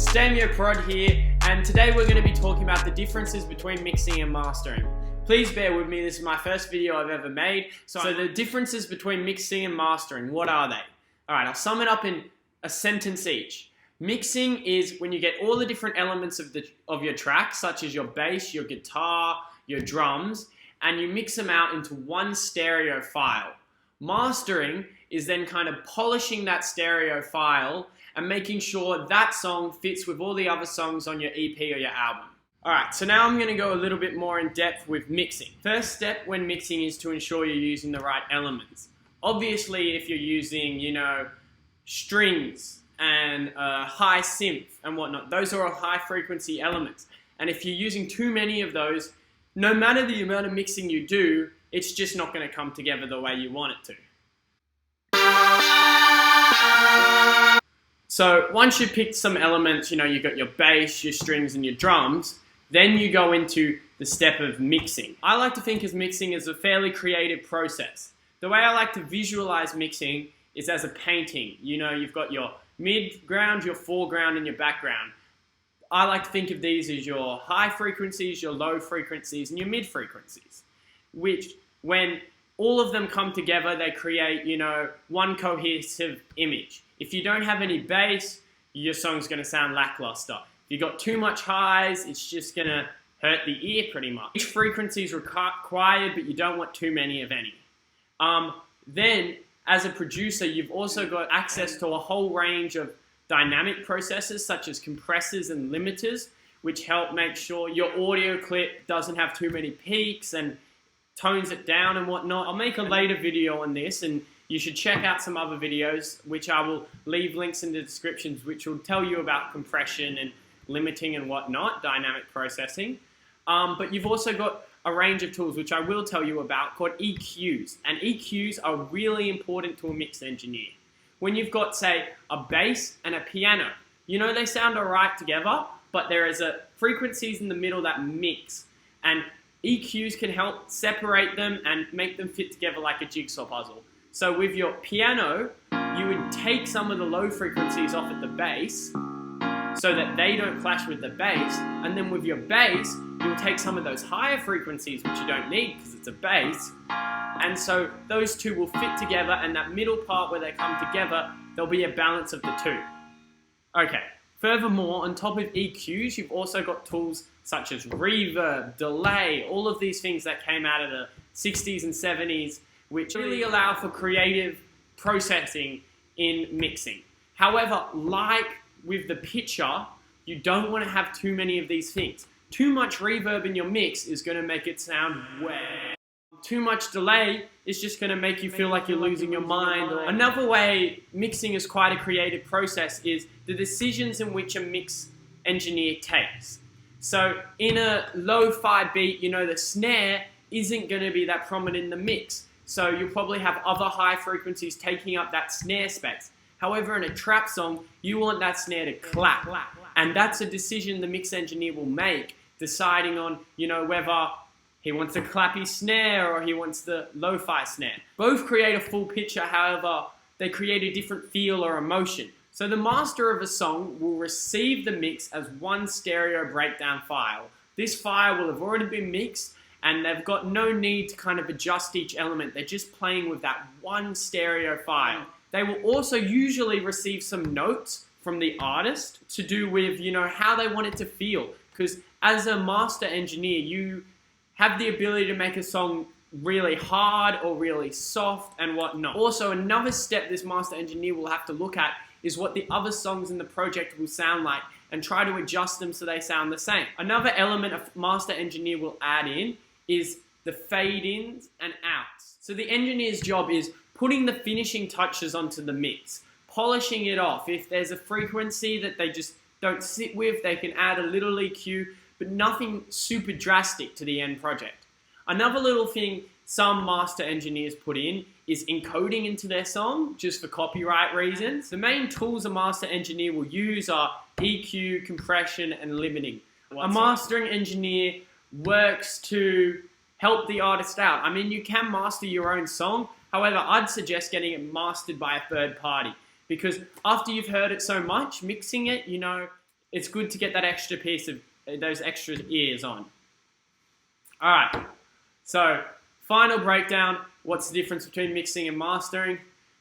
Prod here, and today we're going to be talking about the differences between mixing and mastering. Please bear with me, this is my first video I've ever made. So the differences between mixing and mastering, what are they? Alright, I'll sum it up in a sentence each. Mixing is when you get all the different elements of your track, such as your bass, your guitar, your drums, and you mix them out into one stereo file. Mastering is then kind of polishing that stereo file and making sure that song fits with all the other songs on your EP or your album. Alright, so now I'm going to go a little bit more in depth with mixing. First step when mixing is to ensure you're using the right elements. Obviously, if you're using, strings and high synth and whatnot, those are all high frequency elements. And if you're using too many of those, no matter the amount of mixing you do, it's just not going to come together the way you want it to. So once you've picked some elements, you've got your bass, your strings, and your drums, then you go into the step of mixing. I like to think of mixing as a fairly creative process. The way I like to visualize mixing is as a painting. You've got your mid-ground, your foreground, and your background. I like to think of these as your high frequencies, your low frequencies, and your mid frequencies, which when all of them come together, they create, one cohesive image. If you don't have any bass, your song's going to sound lackluster. If you've got too much highs, it's just going to hurt the ear pretty much. Each frequency is required, but you don't want too many of any. Then, as a producer, you've also got access to a whole range of dynamic processors, such as compressors and limiters, which help make sure your audio clip doesn't have too many peaks and tones it down and whatnot. I'll make a later video on this, and you should check out some other videos, which I will leave links in the descriptions, which will tell you about compression and limiting and whatnot, dynamic processing. But you've also got a range of tools, which I will tell you about, called EQs. And EQs are really important to a mix engineer. When you've got, say, a bass and a piano, they sound all right together, but there is frequencies in the middle that mix. And EQs can help separate them and make them fit together like a jigsaw puzzle. So with your piano, you would take some of the low frequencies off at the bass so that they don't clash with the bass. And then with your bass, you'll take some of those higher frequencies, which you don't need because it's a bass. And so those two will fit together, and that middle part where they come together, there'll be a balance of the two. Okay. Furthermore, on top of EQs, you've also got tools such as reverb, delay, all of these things that came out of the 60s and 70s, which really allow for creative processing in mixing. However, like with the picture, you don't want to have too many of these things. Too much reverb in your mix is going to make it sound wet. Too much delay is just going to make you feel like you're losing your mind. Another way mixing is quite a creative process is the decisions in which a mix engineer takes. So in a lo-fi beat, the snare isn't going to be that prominent in the mix. So you'll probably have other high frequencies taking up that snare space. However, in a trap song, you want that snare to clap. And that's a decision the mix engineer will make, deciding on, whether he wants a clappy snare or he wants the lo-fi snare. Both create a full picture, however, they create a different feel or emotion. So the master of a song will receive the mix as one stereo breakdown file. This file will have already been mixed, and they've got no need to kind of adjust each element. They're just playing with that one stereo file. They will also usually receive some notes from the artist to do with, how they want it to feel. Because as a master engineer, you have the ability to make a song really hard or really soft and whatnot. Also, another step this master engineer will have to look at is what the other songs in the project will sound like and try to adjust them so they sound the same. Another element a master engineer will add in is the fade-ins and outs. So the engineer's job is putting the finishing touches onto the mix, polishing it off. If there's a frequency that they just don't sit with, they can add a little EQ, but nothing super drastic to the end project. Another little thing some master engineers put in is encoding into their song, just for copyright reasons. The main tools a master engineer will use are EQ, compression, and limiting. A mastering engineer works to help the artist out. You can master your own song. However, I'd suggest getting it mastered by a third party, because after you've heard it so much, mixing it, it's good to get that extra piece of those extra ears on. All right, so final breakdown. What's the difference between mixing and mastering?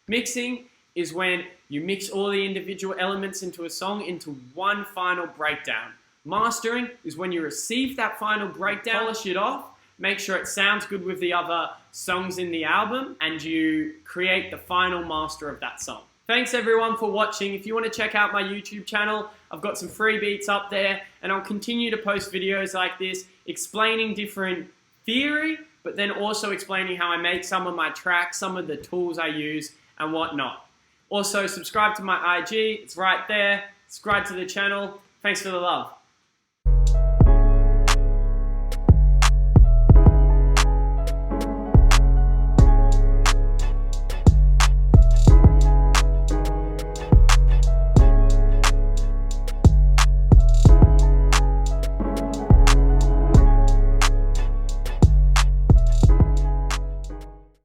Mixing is when you mix all the individual elements into a song into one final breakdown. Mastering is when you receive that final breakdown, polish it off, make sure it sounds good with the other songs in the album, and you create the final master of that song. Thanks everyone for watching. If you want to check out my YouTube channel, I've got some free beats up there, and I'll continue to post videos like this explaining different theory, but then also explaining how I make some of my tracks, some of the tools I use, and whatnot. Also, subscribe to my IG, it's right there. Subscribe to the channel. Thanks for the love.